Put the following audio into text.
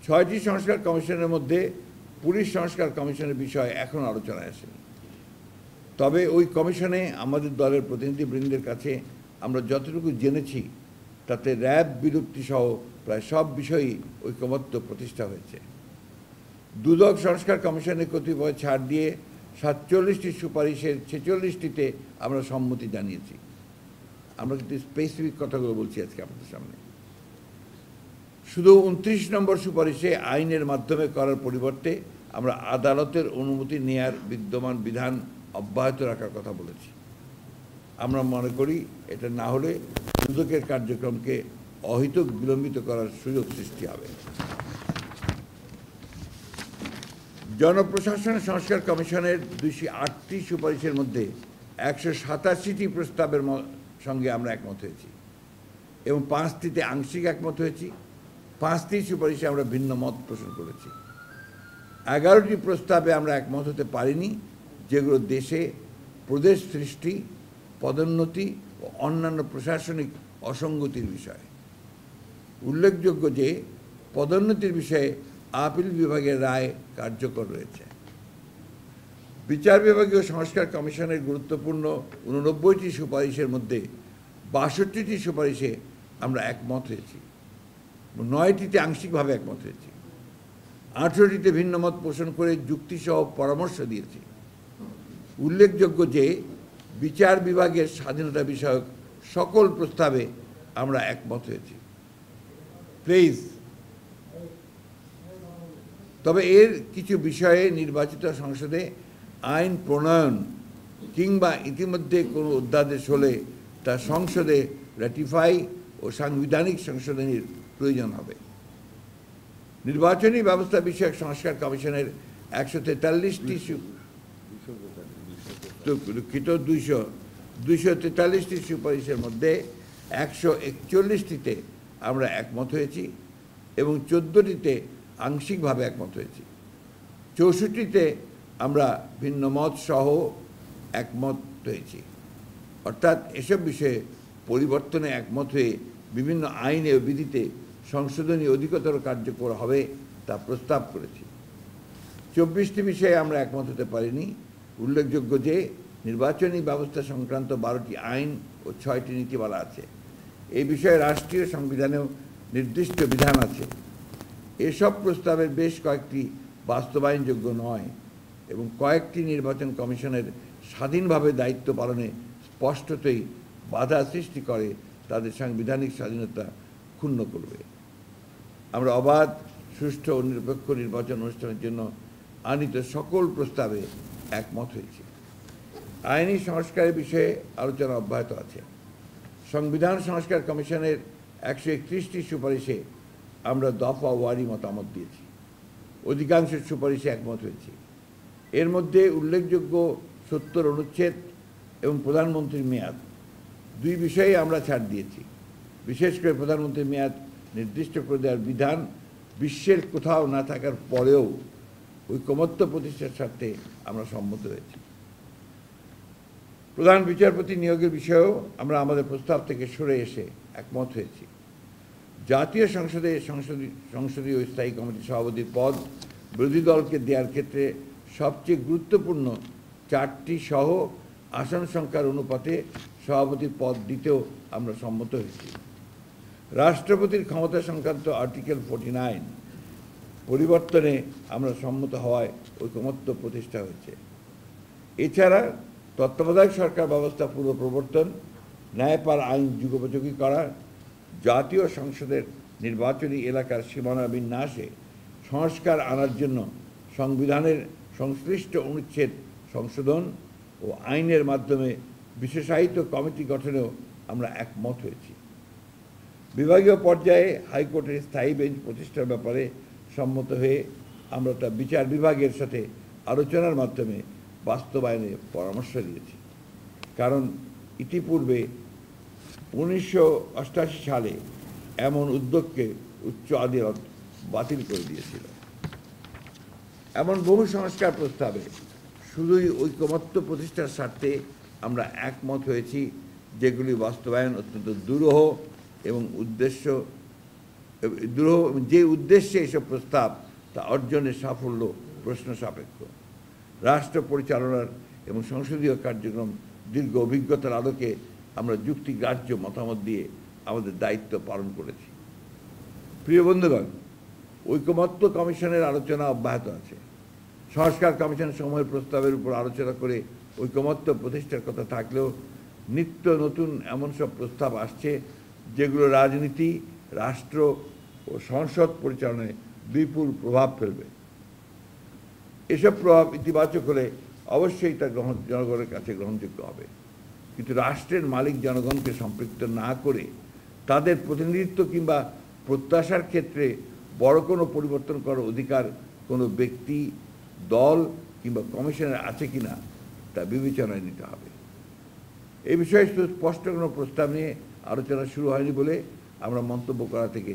6টি সংস্কার কমিশনের মধ্যে পুলিশ সংস্কার কমিশনের বিষয় এখনও আলোচনায় আসেনি। তবে ওই কমিশনে আমাদের দলের প্রতিনিধিবৃন্দের কাছে আমরা যতটুকু জেনেছি তাতে র্যাব বিলুপ্তি সহ প্রায় সব বিষয়ই ঐকমত্য প্রতিষ্ঠা হয়েছে। দুদক সংস্কার কমিশনে কতিপয় ছাড় দিয়ে 47টি সুপারিশের 46টিতে আমরা সম্মতি জানিয়েছি। আমরা কিন্তু স্পেসিফিক কথাগুলো বলছি আজকে আপনাদের সামনে। শুধু 29 নম্বর সুপারিশে আইনের মাধ্যমে করার পরিবর্তে আমরা আদালতের অনুমতি নেয়ার বিদ্যমান বিধান অব্যাহত রাখার কথা বলেছি। আমরা মনে করি এটা না হলে দুদকের কার্যক্রমকে অহেতুক বিলম্বিত করার সুযোগ সৃষ্টি হবে। জনপ্রশাসন সংস্কার কমিশনের 208টি সুপারিশের মধ্যে 187টি প্রস্তাবের সঙ্গে আমরা একমত হয়েছি এবং 5টিতে আংশিক একমত হয়েছি। 5টি সুপারিশে আমরা ভিন্ন মত পোষণ করেছি। 11টি প্রস্তাবে আমরা একমত হতে পারিনি, যেগুলো দেশে প্রদেশ সৃষ্টি, পদোন্নতি ও অন্যান্য প্রশাসনিক অসঙ্গতির বিষয়। উল্লেখযোগ্য যে পদোন্নতির বিষয়ে আপিল বিভাগের রায় কার্যকর রয়েছে। বিচার বিভাগীয় সংস্কার কমিশনের গুরুত্বপূর্ণ 89টি সুপারিশের মধ্যে 62টি সুপারিশে আমরা একমত হয়েছি, 9টিতে আংশিকভাবে একমত হয়েছি, 18টিতে ভিন্ন মত পোষণ করে যুক্তিসহ পরামর্শ দিয়েছি। উল্লেখযোগ্য যে বিচার বিভাগের স্বাধীনতা বিষয়ক সকল প্রস্তাবে আমরা একমত হয়েছি। তবে এর কিছু বিষয়ে নির্বাচিত সংসদে আইন প্রণয়ন কিংবা ইতিমধ্যে কোনো অধ্যাদেশ হলে তা সংসদে র্যাটিফাই ও সাংবিধানিক সংশোধনীর প্রয়োজন হবে। নির্বাচনী ব্যবস্থা বিষয়ক সংস্কার কমিশনের 243টি সুপারিশের মধ্যে 141টিতে আমরা একমত হয়েছি এবং 14টিতে আংশিকভাবে একমত হয়েছি। 64টিতে আমরা ভিন্ন মত সহ একমত হয়েছি। অর্থাৎ এসব বিষয়ে পরিবর্তনে একমত হয়ে বিভিন্ন আইনে ও বিধিতে সংশোধনী অধিকতর কার্যকর হবে তা প্রস্তাব করেছি। 24টি বিষয়ে আমরা একমত হতে পারিনি। উল্লেখযোগ্য যে নির্বাচনী ব্যবস্থা সংক্রান্ত 12টি আইন ও 6টি নীতিমালা আছে। এই বিষয়ে রাষ্ট্রীয় সংবিধানেও নির্দিষ্ট বিধান আছে। এসব প্রস্তাবের বেশ কয়েকটি বাস্তবায়নযোগ্য নয় এবং কয়েকটি নির্বাচন কমিশনের স্বাধীনভাবে দায়িত্ব পালনে স্পষ্টতই বাধা সৃষ্টি করে, তাদের সাংবিধানিক স্বাধীনতা ক্ষুণ্ণ করবে। আমরা অবাধ, সুষ্ঠু ও নিরপেক্ষ নির্বাচন অনুষ্ঠানের জন্য আনিত সকল প্রস্তাবে একমত হয়েছি। আইনি সংস্কারের বিষয়ে আলোচনা অব্যাহত আছে। সংবিধান সংস্কার কমিশনের 131টি সুপারিশে আমরা দফা ওয়ারি মতামত দিয়েছি। অধিকাংশ সুপারিশে একমত হয়েছি। এর মধ্যে উল্লেখযোগ্য 70 অনুচ্ছেদ এবং প্রধানমন্ত্রীর মেয়াদ, 2 বিষয়ে আমরা ছাড় দিয়েছি। বিশেষ করে প্রধানমন্ত্রীর মেয়াদ নির্দিষ্ট করে দেওয়ার বিধান বিশ্বের কোথাও না থাকার পরেও ঐকমত্য প্রতিষ্ঠার স্বার্থে আমরা সম্মত হয়েছি। প্রধান বিচারপতি নিয়োগের বিষয়েও আমরা আমাদের প্রস্তাব থেকে সরে এসে একমত হয়েছি। জাতীয় সংসদে সংসদীয় স্থায়ী কমিটির সভাপতির পদ বিরোধী দলকে দেওয়ার ক্ষেত্রে সবচেয়ে গুরুত্বপূর্ণ 4টি সহ আসন সংখ্যার অনুপাতে সভাপতির পদ দিতেও আমরা সম্মত হয়েছি। রাষ্ট্রপতির ক্ষমতা সংক্রান্ত আর্টিকেল 49 পরিবর্তনে আমরা সম্মত হওয়ায় ঐকমত্য প্রতিষ্ঠা হয়েছে। এছাড়া তত্ত্বাবধায়ক সরকার ব্যবস্থা পুনঃপ্রবর্তন, ন্যায়পাল আইন যুগোপযোগী করা, জাতীয় সংসদের নির্বাচনী এলাকার সীমানা বিন্যাসে সংস্কার আনার জন্য সংবিধানের সংশ্লিষ্ট অনুচ্ছেদ সংশোধন ও আইনের মাধ্যমে বিশেষায়িত কমিটি গঠনেও আমরা একমত হয়েছি। বিভাগীয় পর্যায়ে হাইকোর্টের স্থায়ী বেঞ্চ প্রতিষ্ঠার ব্যাপারে সম্মত হয়ে আমরা তা বিচার বিভাগের সাথে আলোচনার মাধ্যমে বাস্তবায়নে পরামর্শ দিয়েছি। কারণ ইতিপূর্বে 1988 সালে এমন উদ্যোগকে উচ্চ আদালত বাতিল করে দিয়েছিল। এমন বহু সংস্কার প্রস্তাবে শুধুই ঐকমত্য প্রতিষ্ঠার স্বার্থে আমরা একমত হয়েছি, যেগুলি বাস্তবায়ন অত্যন্ত দুরূহ এবং উদ্দেশ্য যে উদ্দেশ্যে এসব প্রস্তাব তা অর্জনের সাফল্য প্রশ্ন সাপেক্ষ। রাষ্ট্র পরিচালনার এবং সংসদীয় কার্যক্রম দীর্ঘ অভিজ্ঞতার আলোকে আমরা যুক্তিগ্রাহ্য মতামত দিয়ে আমাদের দায়িত্ব পালন করেছি। প্রিয় বন্ধুগণ, ঐকমত্য কমিশনের আলোচনা অব্যাহত আছে। সংস্কার কমিশন সময়ের প্রস্তাবের উপর আলোচনা করে ঐকমত্য প্রতিষ্ঠার কথা থাকলেও নিত্য নতুন এমন সব প্রস্তাব আসছে যেগুলো রাজনীতি, রাষ্ট্র ও সংসদ পরিচালনায় বিপুল প্রভাব ফেলবে। এসব প্রভাব ইতিবাচক হলে অবশ্যই তা জনগণের কাছে গ্রহণযোগ্য হবে, কিন্তু রাষ্ট্রের মালিক জনগণকে সম্পৃক্ত না করে তাদের প্রতিনিধিত্ব কিংবা প্রত্যাশার ক্ষেত্রে বড় কোনো পরিবর্তন করার অধিকার কোনো ব্যক্তি, দল কিংবা কমিশনের আছে কিনা তা বিবেচনায় নিতে হবে। এই বিষয়ে স্পষ্ট কোনো প্রস্তাব নিয়ে আলোচনা শুরু হয়নি বলে আমরা মন্তব্য করা থেকে